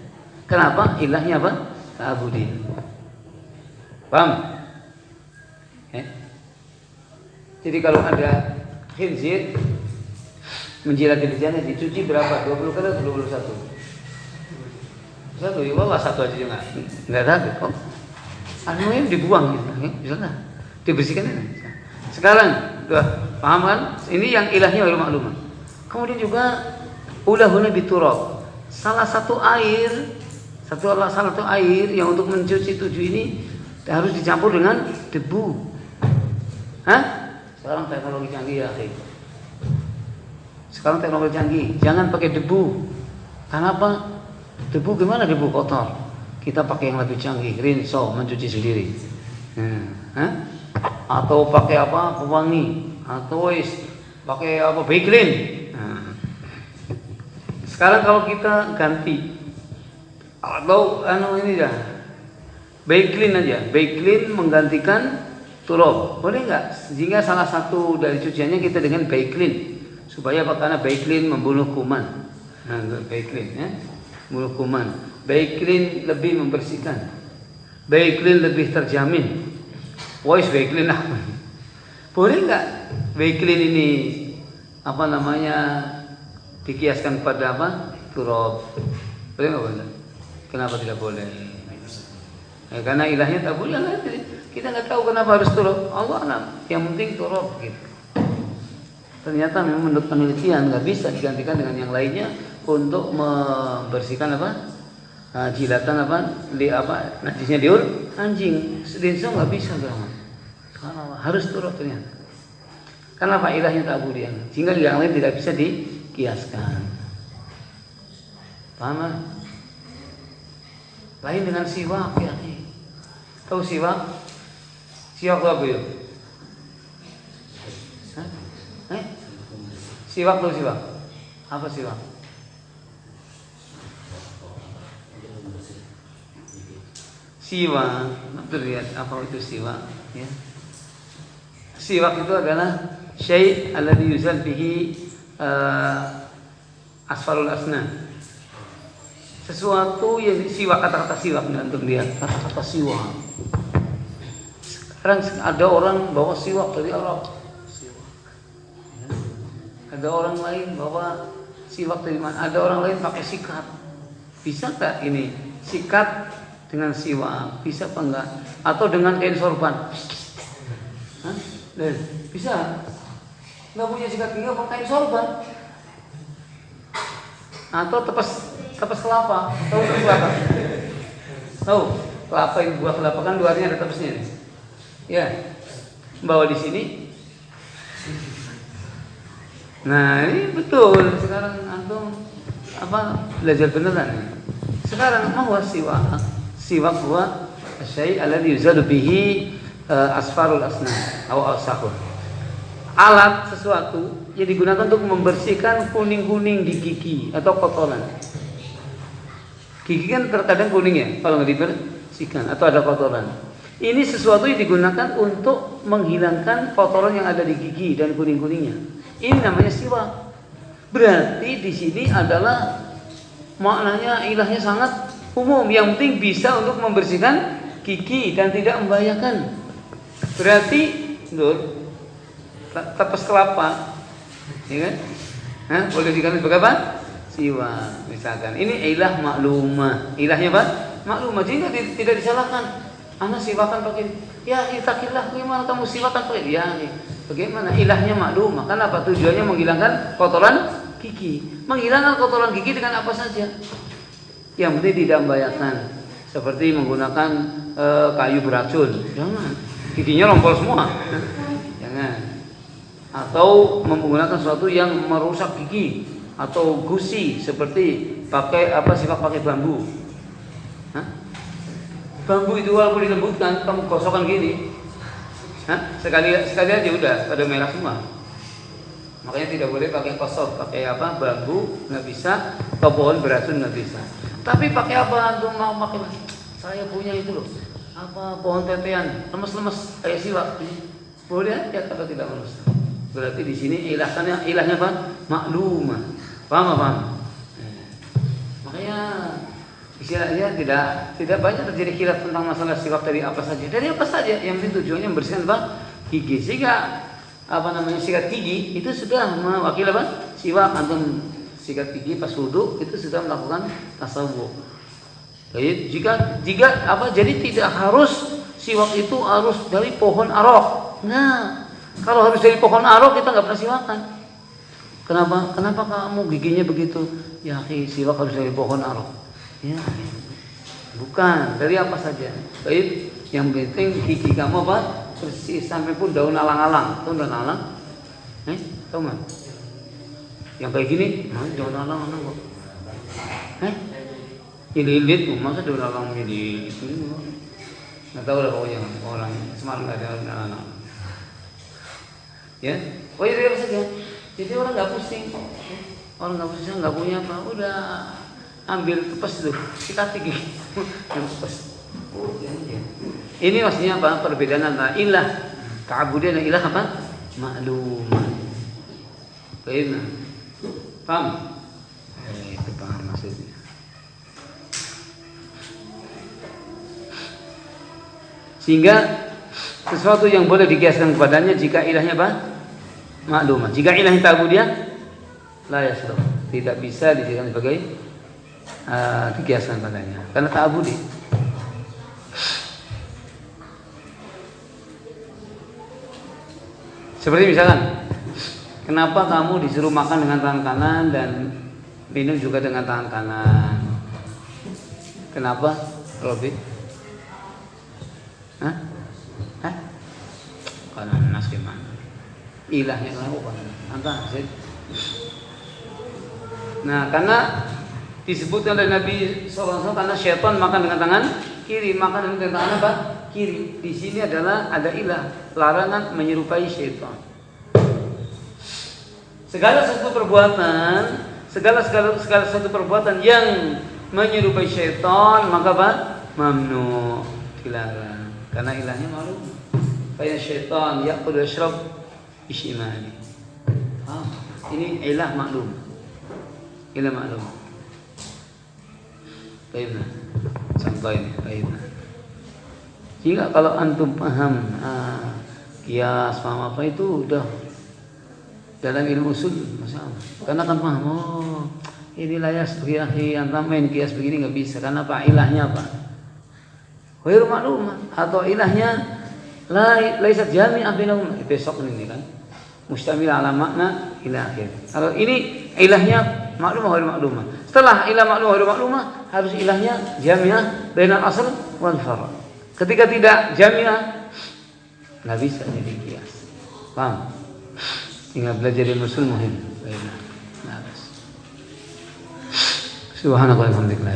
Kenapa? Ilahnya apa? Ta'budiyah. Paham? Jadi kalau ada khinzir menjilati bejana dicuci berapa? 20 kali atau 21? 1, ya Allah 1 aja juga nggak ada kok. Ini dibuang gitu, bisa nggak? Dibersihkan ini. Sekarang, paham kan? Ini yang ilahnya wal maklumah. Kemudian juga ulahuna biturab. Salah satu air yang untuk mencuci 7 ini harus dicampur dengan debu. Sekarang teknologi canggih ya, Sekarang teknologi canggih, jangan pakai debu. Kenapa? Debu gimana? Debu kotor. Kita pakai yang lebih canggih, rinso, mencuci sendiri. Atau pakai apa? Pewangi. Atau pakai apa? Bayclean. Sekarang kalau kita ganti atau ini dah, Bayclean aja. Bayclean menggantikan turab. Boleh nggak? Sehingga salah satu dari cuciannya kita dengan Bayclean. Supaya apa? Karena Bayclean membunuh kuman. Bayclean ya. Mulkuman. Baiklin lebih membersihkan. Baiklin lebih terjamin. Wais baiklin apa? Boleh nggak baiklin ini apa namanya dikiaskan pada apa? Turab. Boleh nggak boleh? Kenapa tidak boleh? Karena ilahnya tak boleh. Kita nggak tahu kenapa harus turab. Allah alam. Yang penting turab gitu. Ternyata memang menurut penelitian nggak bisa digantikan dengan yang lainnya untuk membersihkan apa? Jilatan apa najisnya diur anjing sedinso nggak bisa dong, harus turut ternyata. Kenapa ilahnya tak boleh, sehingga yang lain tidak bisa dikiaskan. Paham? Lain dengan siwak ya nih. Tahu siwak? Siwak itu apa ya? Siwak tahu siwak? Apa siwak? Siwak, terlihat apa itu siwak? Ya. Siwak itu adalah syai' alladhi yuzal bihi asfalul asnan. Sesuatu yang siwak, kata-kata siwak untuk lihat kata-kata siwak. Sekarang ada orang bawa siwak dari Arab. Siwak. Ya. Ada orang lain bawa siwak dari mana? Ada orang lain pakai sikat. Bisa tak ini sikat dengan siwak, bisa apa enggak? Atau dengan kain sorban? Hah? Bisa? Nggak punya sikat gigi pakai kain sorban? Atau tepas kelapa? Tahu tepas kelapa? Tahu? Kelapa yang buah kelapa kan luarnya ada tepasnya. Ya, bawa di sini. Nah ini betul. Sekarang antum apa belajar beneran? Sekarang mau siwak huwa syai' alladhi yuzadu bihi asfarul asnan atau al-sahur. Alat sesuatu yang digunakan untuk membersihkan kuning-kuning di gigi atau kotoran. Gigi kan terkadang kuning ya kalau nggak dibersihkan atau ada kotoran. Ini sesuatu yang digunakan untuk menghilangkan kotoran yang ada di gigi dan kuning-kuningnya. Ini namanya siwak. Berarti di sini adalah maknanya ilahnya sangat umum, yang penting bisa untuk membersihkan gigi dan tidak membahayakan. Berarti tepas kelapa, ya kan? Boleh dikatakan sebagai apa? Siwak, misalkan. Ini ilah maklumah. Ilahnya apa? Maklumah. Jika tidak disalahkan. Anak siwakan pakai, ya itakillah, bagaimana kamu siwakan pakai? Ya, bagaimana? Ilahnya maklumah. Kenapa? Tujuannya menghilangkan kotoran gigi. Menghilangkan kotoran gigi dengan apa saja? Yang penting tidak membahayakan, seperti menggunakan kayu beracun, jangan, giginya rompol semua, jangan. Atau menggunakan sesuatu yang merusak gigi atau gusi, seperti pakai siwak pakai bambu. Bambu itu walaupun dilembutkan, kamu gosokkan gini, sekali aja udah pada merah semua. Makanya tidak boleh pakai kosok, pakai bambu nggak bisa, atau pohon beracun nggak bisa. Tapi pakai apa? Antum mau pakai? Saya punya itu loh. Pohon tetean, lemes-lemes kayak siwak. Boleh ya atau tidak lemes? Berarti di sini ilahnya apa? Maklumah. Paham? Makanya istilahnya tidak banyak terjadi khilaf tentang masalah siwak dari apa saja. Dari apa saja yang penting tujuannya membersihkan gigi. Sehingga sikat gigi itu sudah mewakili siwak. Antum sikat gigi pas wudu itu sudah melakukan tasawuf. Jadi jadi tidak harus siwak itu harus dari pohon arok. Nah, kalau harus dari pohon arok kita nggak pernah siwakan. Kenapa kamu giginya begitu? Ya, siwak harus dari pohon arok. Ya, bukan dari apa saja. Baik, yang penting gigi kamu bersih sampai pun daun alang-alang. Tahu daun alang? Tahu nggak? Yang kayak gini, daun alang-alang kok. Lilit, masa daun alang ini nggak tahu lah pokoknya orang semalam nggak ada daun alang. Ya, itu apa saja. Jadi orang nggak pusing, nggak punya apa, udah ambil tepas itu, sikat gigi, tepas. Ini maksudnya apa? Perbedaan antara ilah ta'abudiyah dan ilah apa? Maklumah. Paham? Itu paham maksudnya. Sehingga sesuatu yang boleh dikiaskan kepadanya jika ilahnya apa? Maklumah. Jika ilahnya ta'budiyah la yasluh, tidak bisa dijadikan sebagai dikiaskan padanya karena ta'budi. Seperti misalkan, kenapa kamu disuruh makan dengan tangan kanan dan minum juga dengan tangan kanan? Kenapa, Robi? Hah? Karena nas gimana? Ilahnya kenapa? Apa? Nah, karena disebutkan oleh Nabi SAW karena syaitan makan dengan tangan kiri, makan dengan tangan apa? Kiri. Di sini adalah ada ilah, larangan menyerupai syaitan. Segala satu perbuatan yang menyerupai syaitan maka apa? Mamnu, dilarang. Karena ilahnya malu. Kayak syaitan ya'kul yashrab isyimani. Ini ilah maklum. Ilah maklum. Baiklah. Contoh ini, baiklah. Jika kalau antum paham kias paham apa itu udah dalam ilmu usul masalah. Karena kan paham, ini layas biahi antum main kias begini nggak bisa. Karena apa? Ilahnya apa? Wahir maklum atau ilahnya laisat jami'ah bainahum. Besok ini kan mustamil ala makna ila akhir. Kalau ini ilahnya maklumah wahir maklumah. Setelah ilah maklumah wahir maklumah harus ilahnya jami'ah bainal asal wal far'. Ketika tidak jami'ah nggak bisa jadi kias. Paham? Tinggal belajar ilmu usul muhim. Baiklah. Subhanallah walhamdulillah.